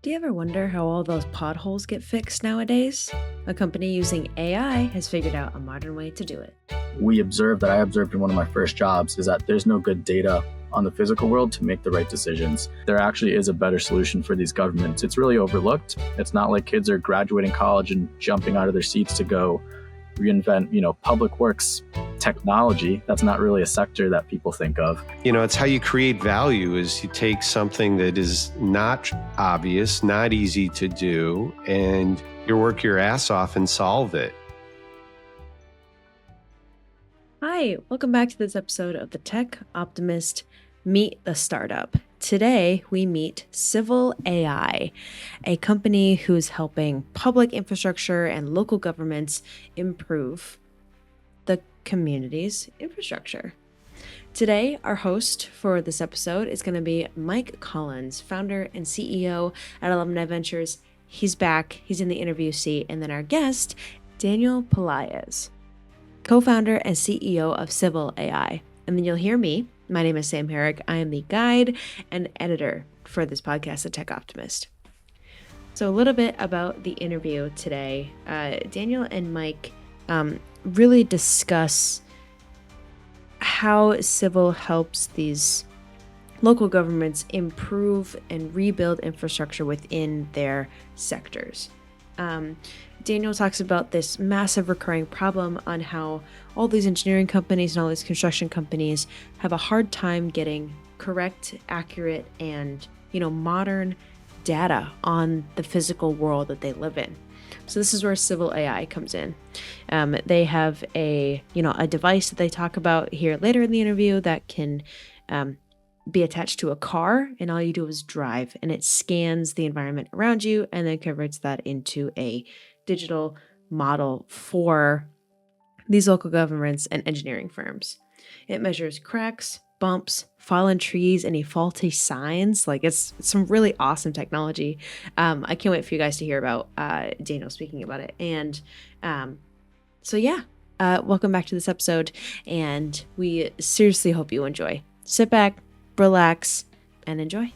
Do you ever wonder how all those potholes get fixed nowadays? A company using AI has figured out a modern way to do it. I observed in one of my first jobs is that there's no good data on the physical world to make the right decisions. There actually is a better solution for these governments. It's really overlooked. It's not like kids are graduating college and jumping out of their seats to go reinvent, public works technology. That's not really a sector that people think of. It's how you create value is you take something that is not obvious, not easy to do, and you work your ass off and solve it. Hi, welcome back to this episode of the Tech Optimist Meet the Startup. Today, we meet Cyvl AI, a company who's helping public infrastructure and local governments improve the community's infrastructure. Today, our host for this episode is going to be Mike Collins, founder and CEO at Alumni Ventures. He's back. He's in the interview seat. And then our guest, Daniel Pelaez, co-founder and CEO of Cyvl AI. And then you'll hear me. My name is Sam Herrick. I am the guide and editor for this podcast, The Tech Optimist. So a little bit about the interview today. Daniel and Mike really discuss how Cyvl helps these local governments improve and rebuild infrastructure within their sectors. Daniel talks about this massive recurring problem on how all these engineering companies and all these construction companies have a hard time getting correct, accurate, and modern data on the physical world that they live in. So this is where Cyvl AI comes in. They have a device that they talk about here later in the interview that can be attached to a car, and all you do is drive, and it scans the environment around you and then converts that into a digital model for these local governments and engineering firms. It measures cracks, bumps, fallen trees, any faulty signs. It's some really awesome technology. I can't wait for you guys to hear about Daniel speaking about it. And welcome back to this episode, and we seriously hope you enjoy. Sit back, relax, and enjoy.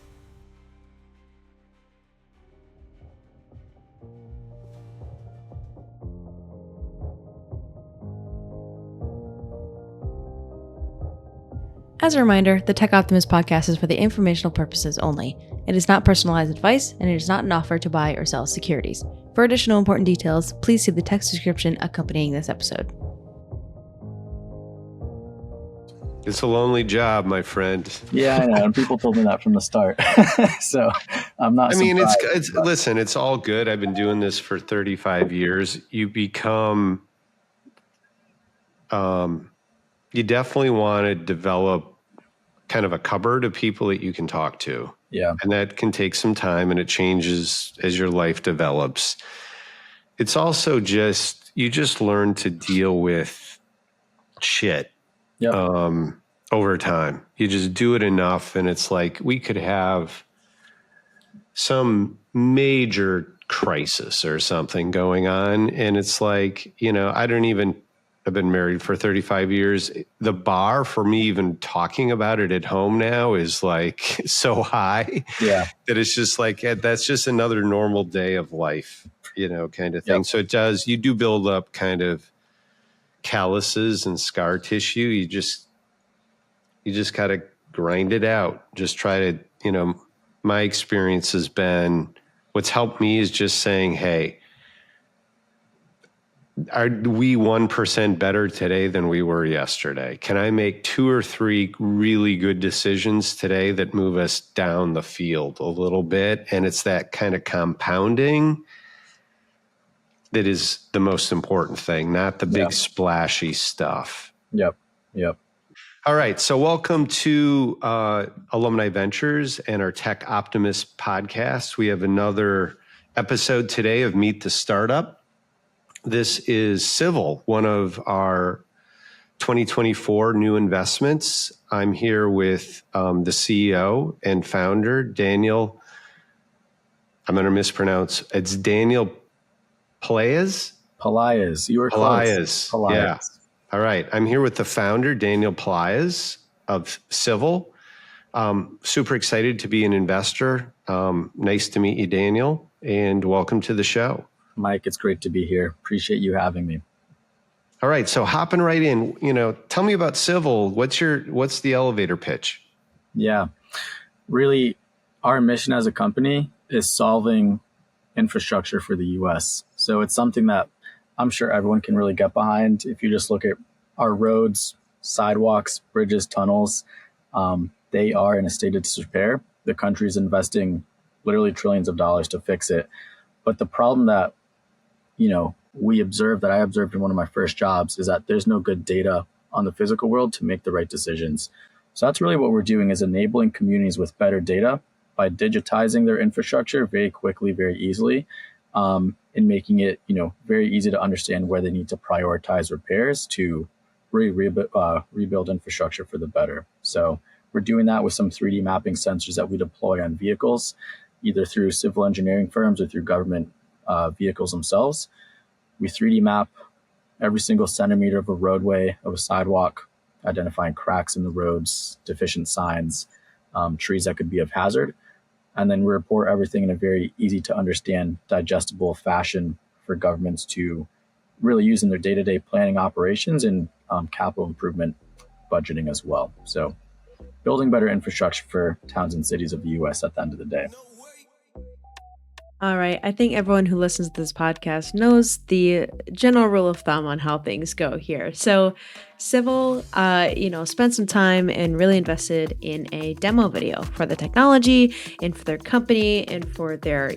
As a reminder, the Tech Optimist podcast is for the informational purposes only. It is not personalized advice, and it is not an offer to buy or sell securities. For additional important details, please see the text description accompanying this episode. It's a lonely job, my friend. Yeah, I know. And people told me that from the start. So I'm not surprised. Listen, it's all good. I've been doing this for 35 years. You become, you definitely want to develop kind of a cupboard of people that you can talk to. Yeah. And that can take some time, and it changes as your life develops. It's also you just learn to deal with shit. Yep. Over time. You just do it enough, and it's like we could have some major crisis or something going on, and it's like, I've been married for 35 years. The bar for me even talking about it at home now is like so high that it's just like, that's just another normal day of life, kind of thing. Yep. So you do build up kind of calluses and scar tissue. You just got to grind it out. Just try to, my experience has been, what's helped me is just saying, hey, are we 1% better today than we were yesterday? Can I make 2 or 3 really good decisions today that move us down the field a little bit? And it's that kind of compounding that is the most important thing, not the big splashy stuff. Yep. All right. So welcome to Alumni Ventures and our Tech Optimist podcast. We have another episode today of Meet the Startup. This is Cyvl, one of our 2024 new investments. I'm here with the CEO and founder, Daniel. I'm going to mispronounce. It's Daniel Pelaez? Pelaez. You were close. Pelaez. Yeah. All right. I'm here with the founder, Daniel Pelaez of Cyvl. Super excited to be an investor. Nice to meet you, Daniel, and welcome to the show. Mike, it's great to be here. Appreciate you having me. All right, so hopping right in, tell me about Cyvl. What's the elevator pitch? Yeah, really, our mission as a company is solving infrastructure for the US. So it's something that I'm sure everyone can really get behind. If you just look at our roads, sidewalks, bridges, tunnels, they are in a state of disrepair. The country is investing literally trillions of dollars to fix it. But the problem that, I observed in one of my first jobs is that there's no good data on the physical world to make the right decisions. So that's really what we're doing, is enabling communities with better data by digitizing their infrastructure very quickly, very easily, and making it, very easy to understand where they need to prioritize repairs to rebuild infrastructure for the better. So we're doing that with some 3D mapping sensors that we deploy on vehicles, either through civil engineering firms or through government vehicles themselves. We 3D map every single centimeter of a roadway, of a sidewalk, identifying cracks in the roads, deficient signs, trees that could be of hazard. And then we report everything in a very easy to understand, digestible fashion for governments to really use in their day-to-day planning operations and capital improvement budgeting as well. So building better infrastructure for towns and cities of the US at the end of the day. All right. I think everyone who listens to this podcast knows the general rule of thumb on how things go here. So Cyvl, spent some time and really invested in a demo video for the technology and for their company and for their,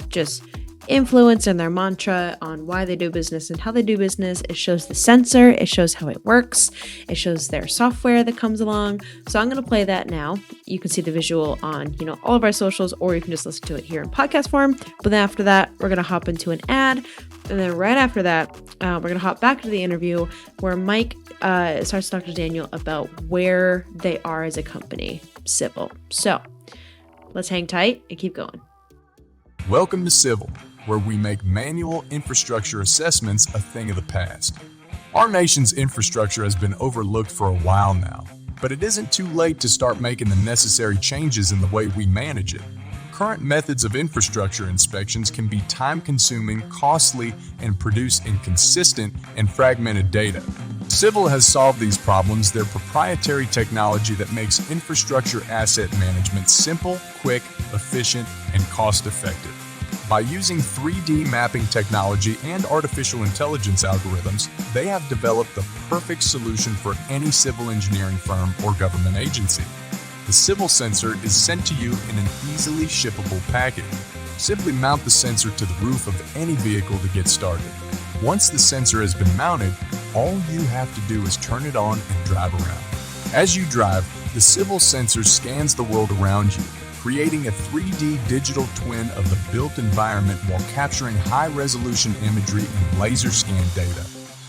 just influence and their mantra on why they do business and how they do business. It shows the sensor, it shows how it works, it shows their software that comes along. So I'm going to play that now. You can see the visual on, all of our socials, or you can just listen to it here in podcast form. But then after that, we're going to hop into an ad. And then right after that, we're going to hop back to the interview where Mike starts to talk to Daniel about where they are as a company, Cyvl. So let's hang tight and keep going. Welcome to Cyvl, where we make manual infrastructure assessments a thing of the past. Our nation's infrastructure has been overlooked for a while now, but it isn't too late to start making the necessary changes in the way we manage it. Current methods of infrastructure inspections can be time-consuming, costly, and produce inconsistent and fragmented data. Cyvl has solved these problems. Their proprietary technology that makes infrastructure asset management simple, quick, efficient, and cost-effective. By using 3D mapping technology and artificial intelligence algorithms, they have developed the perfect solution for any civil engineering firm or government agency. The Cyvl sensor is sent to you in an easily shippable package. Simply mount the sensor to the roof of any vehicle to get started. Once the sensor has been mounted, all you have to do is turn it on and drive around. As you drive, the Cyvl sensor scans the world around you, creating a 3D digital twin of the built environment while capturing high-resolution imagery and laser scan data.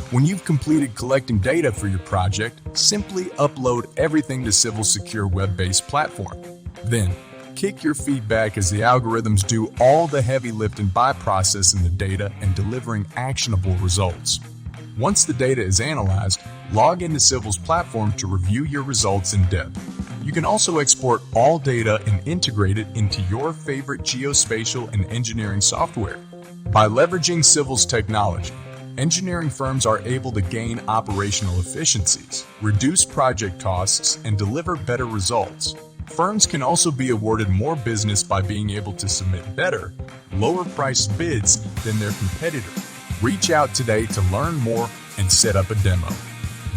When you've completed collecting data for your project, simply upload everything to Cyvl's secure web-based platform. Then, kick your feedback as the algorithms do all the heavy lifting by processing the data and delivering actionable results. Once the data is analyzed, log into Cyvl's platform to review your results in depth. You can also export all data and integrate it into your favorite geospatial and engineering software. By leveraging Cyvl's technology, engineering firms are able to gain operational efficiencies, reduce project costs, and deliver better results. Firms can also be awarded more business by being able to submit better, lower-priced bids than their competitor. Reach out today to learn more and set up a demo.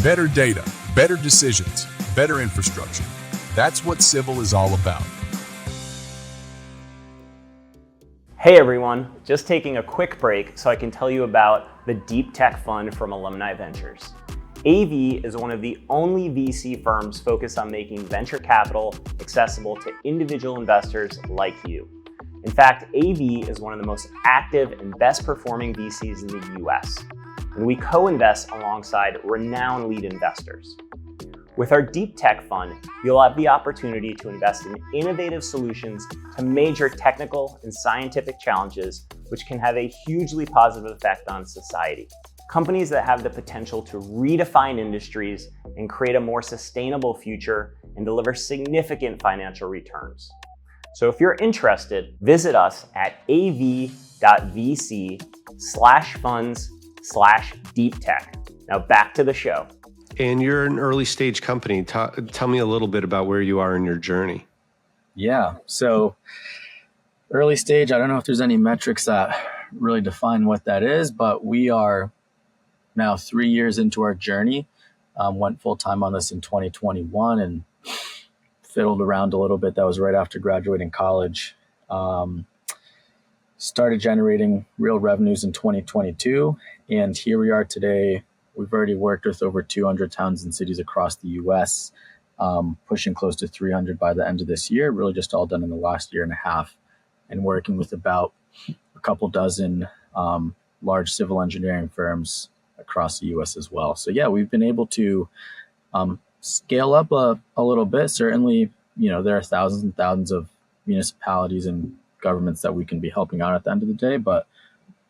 Better data, better decisions, better infrastructure. That's what Cyvl is all about. Hey everyone, just taking a quick break so I can tell you about the Deep Tech Fund from Alumni Ventures. AV is one of the only VC firms focused on making venture capital accessible to individual investors like you. In fact, AV is one of the most active and best performing VCs in the US, and we co-invest alongside renowned lead investors. With our Deep Tech Fund, you'll have the opportunity to invest in innovative solutions to major technical and scientific challenges, which can have a hugely positive effect on society. companies that have the potential to redefine industries and create a more sustainable future and deliver significant financial returns. So if you're interested, visit us at av.vc/funds/deep-tech. Now back to the show. And you're an early stage company. Tell me a little bit about where you are in your journey. Yeah. So early stage, I don't know if there's any metrics that really define what that is, but we are now 3 years into our journey. Went full time on this in 2021 and fiddled around a little bit. That was right after graduating college. Started generating real revenues in 2022. And here we are today. We've already worked with over 200 towns and cities across the US, pushing close to 300 by the end of this year, really just all done in the last year and a half, and working with about a couple dozen large civil engineering firms across the US as well. So yeah, we've been able to scale up a little bit. Certainly, there are thousands and thousands of municipalities and governments that we can be helping out at the end of the day, but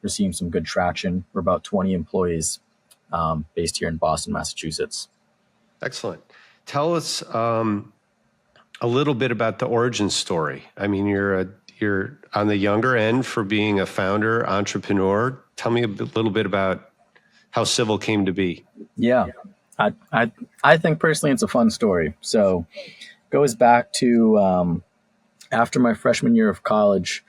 we're seeing some good traction. We're about 20 employees based here in Boston, Massachusetts. Excellent. Tell us a little bit about the origin story. I mean, you're on the younger end for being a founder, entrepreneur. Tell me a little bit about how Cyvl came to be. Yeah, I think personally it's a fun story. So it goes back to after my freshman year of college.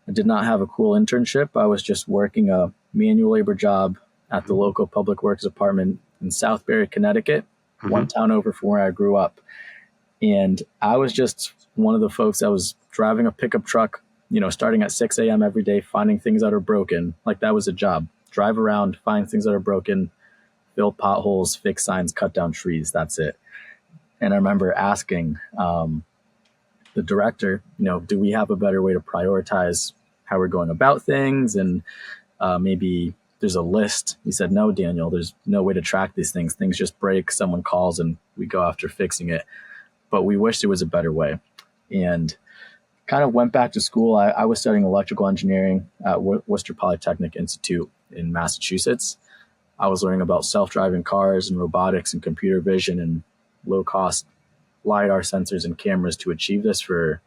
I did not have a cool internship. I was just working a manual labor job at the local public works department in Southbury, Connecticut, one town over from where I grew up. And I was just one of the folks that was driving a pickup truck, starting at 6 a.m. every day, finding things that are broken. Like that was a job. Drive around, find things that are broken, fill potholes, fix signs, cut down trees. That's it. And I remember asking the director, do we have a better way to prioritize how we're going about things? And maybe there's a list. He said, no, Daniel, there's no way to track these things. Things just break, someone calls, and we go after fixing it. But we wished there was a better way. And kind of went back to school. I was studying electrical engineering at Worcester Polytechnic Institute in Massachusetts. I was learning about self-driving cars and robotics and computer vision and low-cost LiDAR sensors and cameras to achieve this for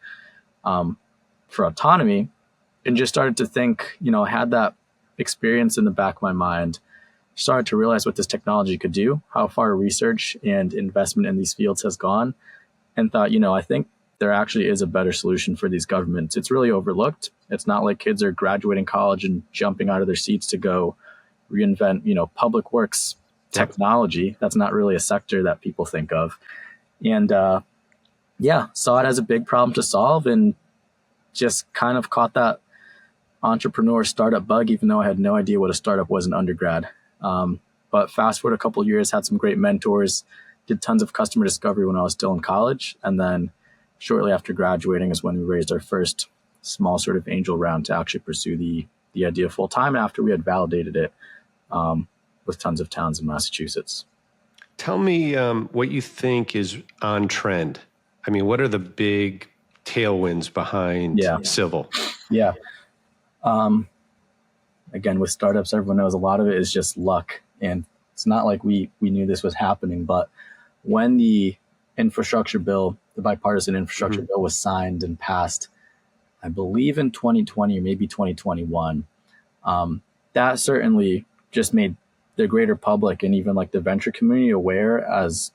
autonomy, and just started to think, I had that experience in the back of my mind, started to realize what this technology could do, how far research and investment in these fields has gone, and thought, I think there actually is a better solution for these governments. It's really overlooked. It's not like kids are graduating college and jumping out of their seats to go reinvent, public works technology. That's not really a sector that people think of. And saw it as a big problem to solve, and just kind of caught that entrepreneur startup bug, even though I had no idea what a startup was in undergrad. But fast forward a couple of years, had some great mentors, did tons of customer discovery when I was still in college. And then shortly after graduating is when we raised our first small sort of angel round to actually pursue the idea full time after we had validated it with tons of towns in Massachusetts. Tell me what you think is on trend. I mean, what are the big tailwinds behind Cyvl? Yeah. Again, with startups, everyone knows a lot of it is just luck. And it's not like we knew this was happening. But when the infrastructure bill, the bipartisan infrastructure bill was signed and passed, I believe in 2020 or maybe 2021, that certainly just made the greater public and even like the venture community aware as,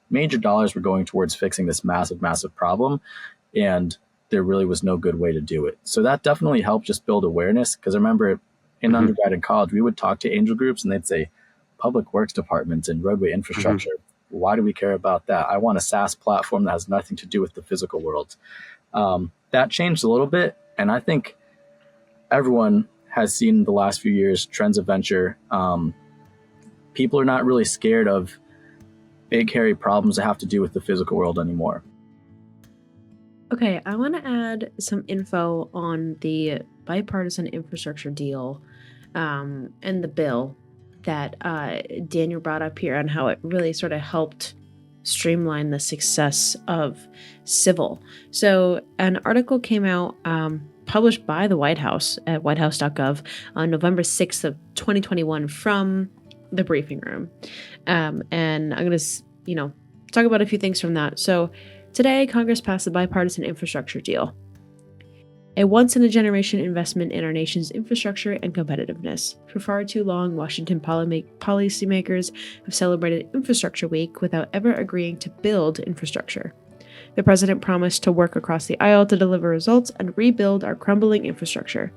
major dollars were going towards fixing this massive problem. And there really was no good way to do it. So that definitely helped just build awareness. Because I remember in undergrad and college, we would talk to angel groups and they'd say, public works departments and roadway infrastructure, why do we care about that? I want a SaaS platform that has nothing to do with the physical world. That changed a little bit. And I think everyone has seen the last few years trends of venture. People are not really scared of big, hairy problems that have to do with the physical world anymore. Okay, I want to add some info on the bipartisan infrastructure deal and the bill that Daniel brought up here and how it really sort of helped streamline the success of Cyvl. So an article came out published by the White House at whitehouse.gov on November 6th of 2021 from the briefing room. And I'm going to, talk about a few things from that. So today, Congress passed the bipartisan infrastructure deal, a once-in-a-generation investment in our nation's infrastructure and competitiveness. For far too long, Washington policymakers have celebrated Infrastructure Week without ever agreeing to build infrastructure. The president promised to work across the aisle to deliver results and rebuild our crumbling infrastructure.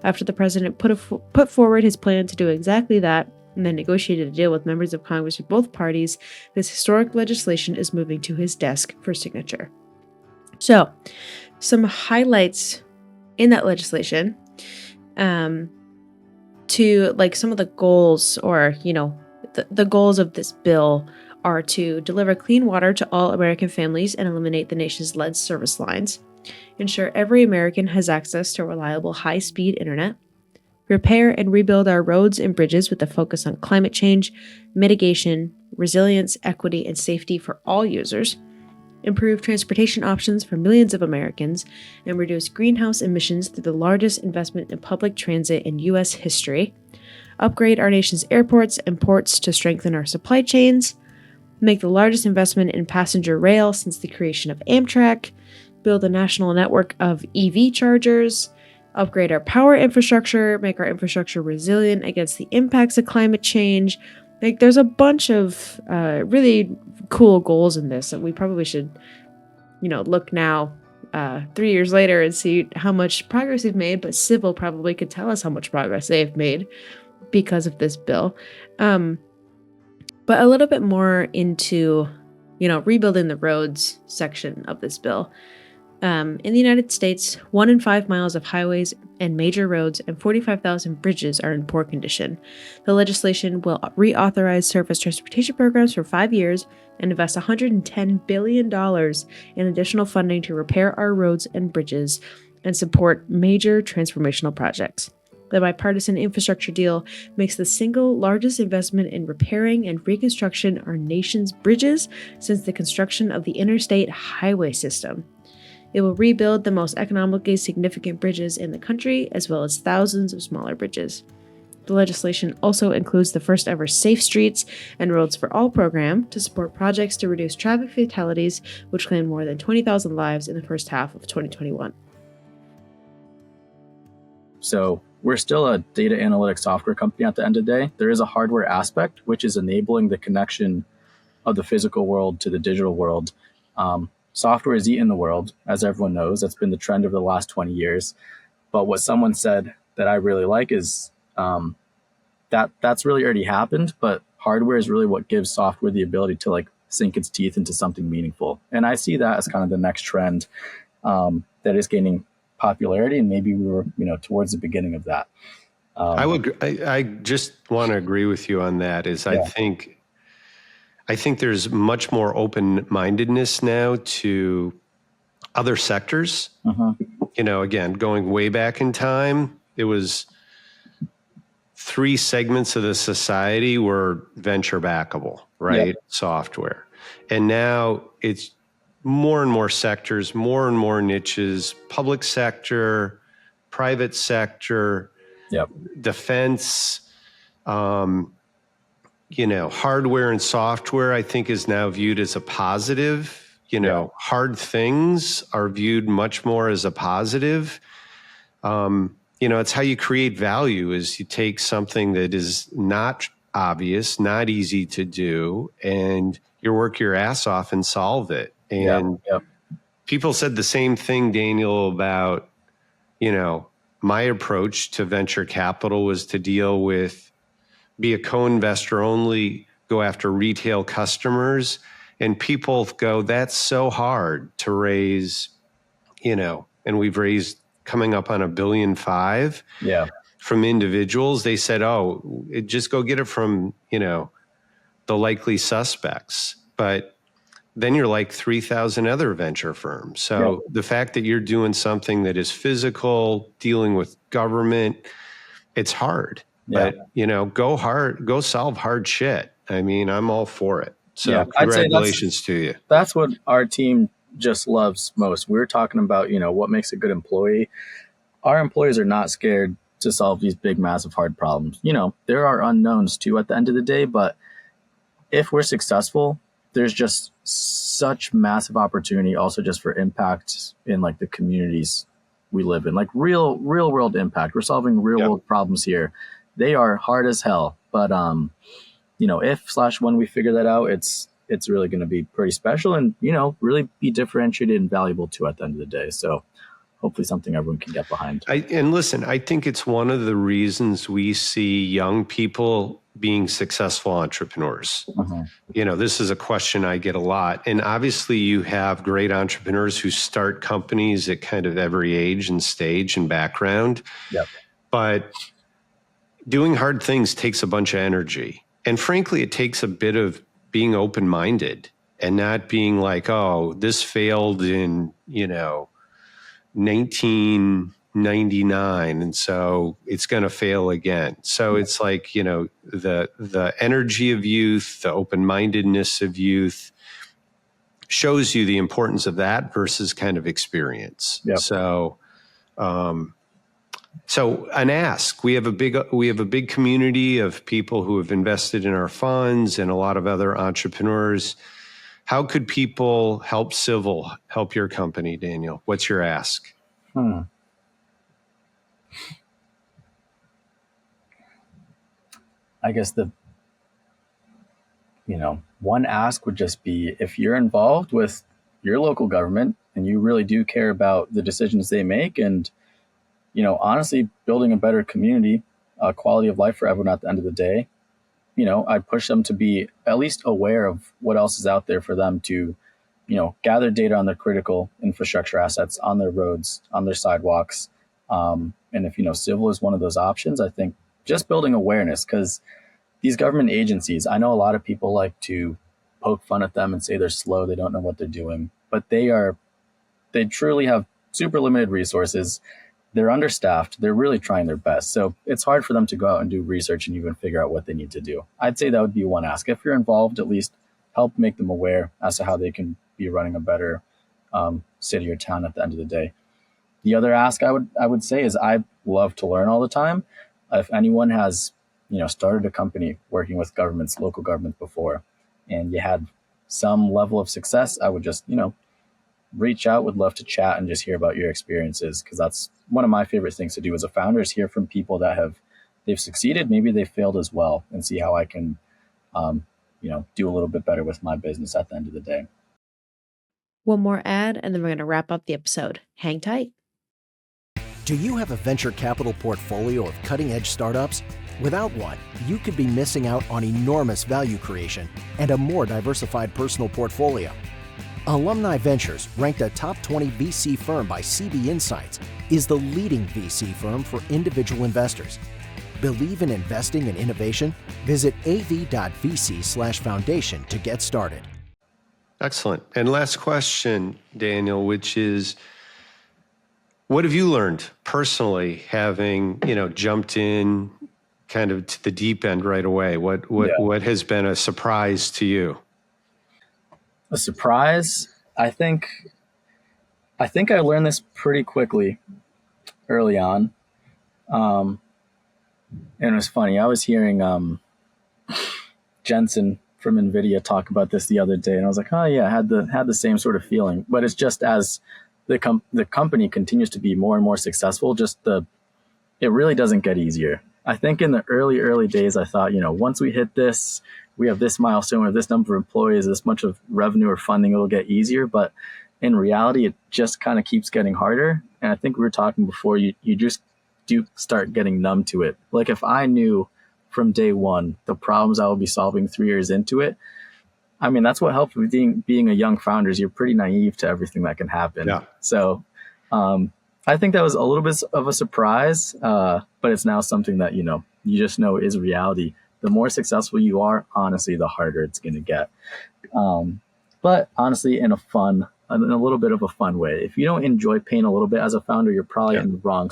After the president put forward his plan to do exactly that, and then negotiated a deal with members of Congress of both parties, this historic legislation is moving to his desk for signature. So, some highlights in that legislation, to like some of the goals, or the goals of this bill are to deliver clean water to all American families and eliminate the nation's lead service lines, ensure every American has access to reliable high-speed internet, repair and rebuild our roads and bridges with a focus on climate change, mitigation, resilience, equity, and safety for all users, improve transportation options for millions of Americans, and reduce greenhouse emissions through the largest investment in public transit in U.S. history, upgrade our nation's airports and ports to strengthen our supply chains, make the largest investment in passenger rail since the creation of Amtrak, build a national network of EV chargers, upgrade our power infrastructure, make our infrastructure resilient against the impacts of climate change. Like, there's a bunch of really cool goals in this that we probably should, look now 3 years later and see how much progress we've made. But Cyvl probably could tell us how much progress they've made because of this bill. But a little bit more into, rebuilding the roads section of this bill. In the United States, 1 in 5 miles of highways and major roads and 45,000 bridges are in poor condition. The legislation will reauthorize surface transportation programs for 5 years and invest $110 billion in additional funding to repair our roads and bridges and support major transformational projects. The bipartisan infrastructure deal makes the single largest investment in repairing and reconstruction our nation's bridges since the construction of the interstate highway system. It will rebuild the most economically significant bridges in the country, as well as thousands of smaller bridges. The legislation also includes the first ever Safe Streets and Roads for All program to support projects to reduce traffic fatalities, which claimed more than 20,000 lives in the first half of 2021. So we're still a data analytics software company at the end of the day. There is a hardware aspect, which is enabling the connection of the physical world to the digital world. Software is eating the world, as everyone knows. That's been the trend over the last 20 years. But what someone said that I really like is that's really already happened, but hardware is really what gives software the ability to like sink its teeth into something meaningful. And I see that as kind of the next trend that is gaining popularity, and maybe we were towards the beginning of that. I just want to agree with you on that. I think there's much more open-mindedness now to other sectors. Again, going way back in time, it was 3 segments of the society were venture backable, right? Yep. Software. And now it's more and more sectors, more and more niches, public sector, private sector, yep. Defense, hardware and software, I think, is now viewed as a positive. Hard things are viewed much more as a positive. It's how you create value is you take something that is not obvious, not easy to do, and you work your ass off and solve it. And people said the same thing, Daniel, about, my approach to venture capital was to be a co-investor only, go after retail customers. And people go, that's so hard to raise, and we've raised coming up on $1.5 billion from individuals. They said, just go get it from, the likely suspects. But then you're like 3,000 other venture firms. So the fact that you're doing something that is physical, dealing with government, it's hard. But, go hard, go solve hard shit. I mean, I'm all for it. So congratulations to you. That's what our team just loves most. We're talking about, what makes a good employee. our employees are not scared to solve these big, massive, hard problems. There are unknowns too at the end of the day, but if we're successful, there's just such massive opportunity also just for impact in like the communities we live in, like real world impact. We're solving real world problems here. They are hard as hell, but if/when we figure that out, it's really going to be pretty special and, really be differentiated and valuable too at the end of the day. So hopefully something everyone can get behind. And listen, I think it's one of the reasons we see young people being successful entrepreneurs. This is a question I get a lot. And obviously you have great entrepreneurs who start companies at kind of every age and stage and background. Yep. But doing hard things takes a bunch of energy. And frankly, it takes a bit of being open-minded and not being like, oh, this failed in, 1999, and so it's going to fail again. So it's like, the energy of youth, the open-mindedness of youth shows you the importance of that versus kind of experience. Yep. So an ask, we have a big community of people who have invested in our funds and a lot of other entrepreneurs. How could people help Cyvl, help your company, Daniel? What's your ask? I guess one ask would just be, if you're involved with your local government and you really do care about the decisions they make and, honestly building a better community, quality of life for everyone at the end of the day, I'd push them to be at least aware of what else is out there for them to, gather data on their critical infrastructure assets, on their roads, on their sidewalks. And if, Cyvl is one of those options, I think just building awareness, because these government agencies, I know a lot of people like to poke fun at them and say they're slow, they don't know what they're doing, but they truly have super limited resources. They're understaffed. They're really trying their best. So it's hard for them to go out and do research and even figure out what they need to do. I'd say that would be one ask. If you're involved, at least help make them aware as to how they can be running a better city or town at the end of the day. The other ask I would say is I love to learn all the time. If anyone has, started a company working with governments, local governments before, and you had some level of success, I would just, reach out, would love to chat and just hear about your experiences, because that's one of my favorite things to do as a founder, is hear from people that they've succeeded, maybe they failed as well, and see how I can, do a little bit better with my business at the end of the day. One more ad, and then we're going to wrap up the episode. Hang tight. Do you have a venture capital portfolio of cutting-edge startups? Without one, you could be missing out on enormous value creation and a more diversified personal portfolio. Alumni Ventures, ranked a top 20 VC firm by CB Insights, is the leading VC firm for individual investors. Believe in investing in innovation? Visit av.vc/foundation to get started. Excellent. And last question, Daniel, which is, what have you learned personally, having, jumped in kind of to the deep end right away? What has been a surprise to you? A surprise? I think I learned this pretty quickly early on. And it was funny. I was hearing Jensen from NVIDIA talk about this the other day, and I was like, oh yeah, I had the same sort of feeling. But it's just as the company continues to be more and more successful, it really doesn't get easier. I think in the early days, I thought, once we hit this, we have this milestone, we have this number of employees, this much of revenue or funding, it'll get easier. But in reality, it just kind of keeps getting harder. And I think we were talking before, you just do start getting numb to it. Like if I knew from day one the problems I would be solving 3 years into it, I mean, that's what helps with being a young founder, is you're pretty naive to everything that can happen. Yeah. So I think that was a little bit of a surprise, but it's now something that, you just know is reality. The more successful you are, honestly, the harder it's going to get. But honestly, in a little bit of a fun way. If you don't enjoy pain a little bit as a founder, you're probably in the wrong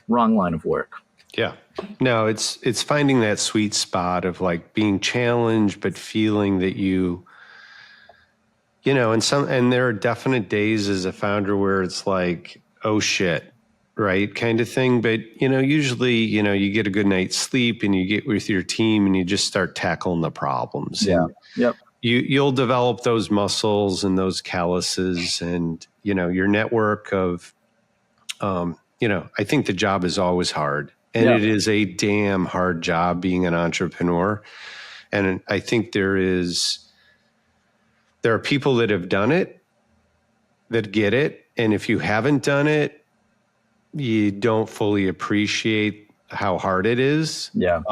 wrong line of work. Yeah. No, it's finding that sweet spot of like being challenged, but feeling that and there are definite days as a founder where it's like, oh shit, right? Kind of thing. But, usually, you get a good night's sleep and you get with your team and you just start tackling the problems. Yeah. And Yep. you'll develop those muscles and those calluses and, your network of, I think the job is always hard. And Yeah. it is a damn hard job being an entrepreneur. And I think there are people that have done it, that get it. And if you haven't done it, you don't fully appreciate how hard it is. Yeah.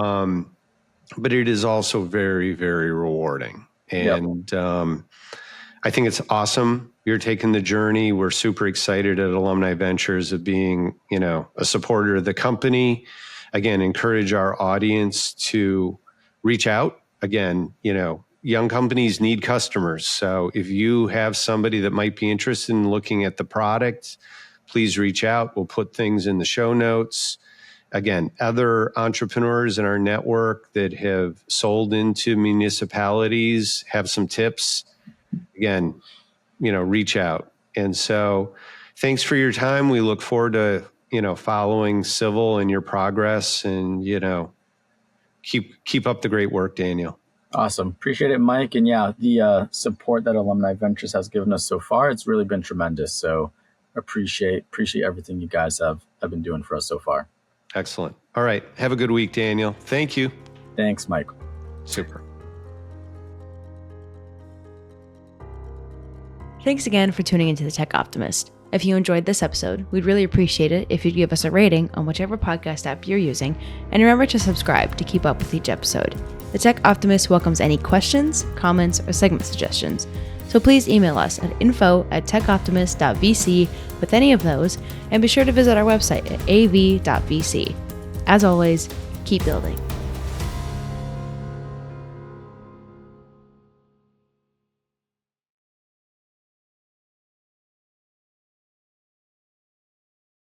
But it is also very, very rewarding. Yep. And I think it's awesome. You're taking the journey. We're super excited at Alumni Ventures of being, a supporter of the company. Again, encourage our audience to reach out. Again, young companies need customers. So if you have somebody that might be interested in looking at the product, please reach out. We'll put things in the show notes. Again, other entrepreneurs in our network that have sold into municipalities have some tips. Again, reach out. And so thanks for your time. We look forward to, following Cyvl and your progress and, keep up the great work, Daniel. Awesome. Appreciate it, Mike. And yeah, the support that Alumni Ventures has given us so far, it's really been tremendous. So appreciate everything you guys have been doing for us so far. Excellent. All right. Have a good week, Daniel. Thank you. Thanks, Mike. Super. Thanks again for tuning into the Tech Optimist. If you enjoyed this episode, we'd really appreciate it if you'd give us a rating on whichever podcast app you're using, and remember to subscribe to keep up with each episode. The Tech Optimist welcomes any questions, comments, or segment suggestions, so please email us at info@techoptimist.vc with any of those, and be sure to visit our website at av.vc. As always, keep building.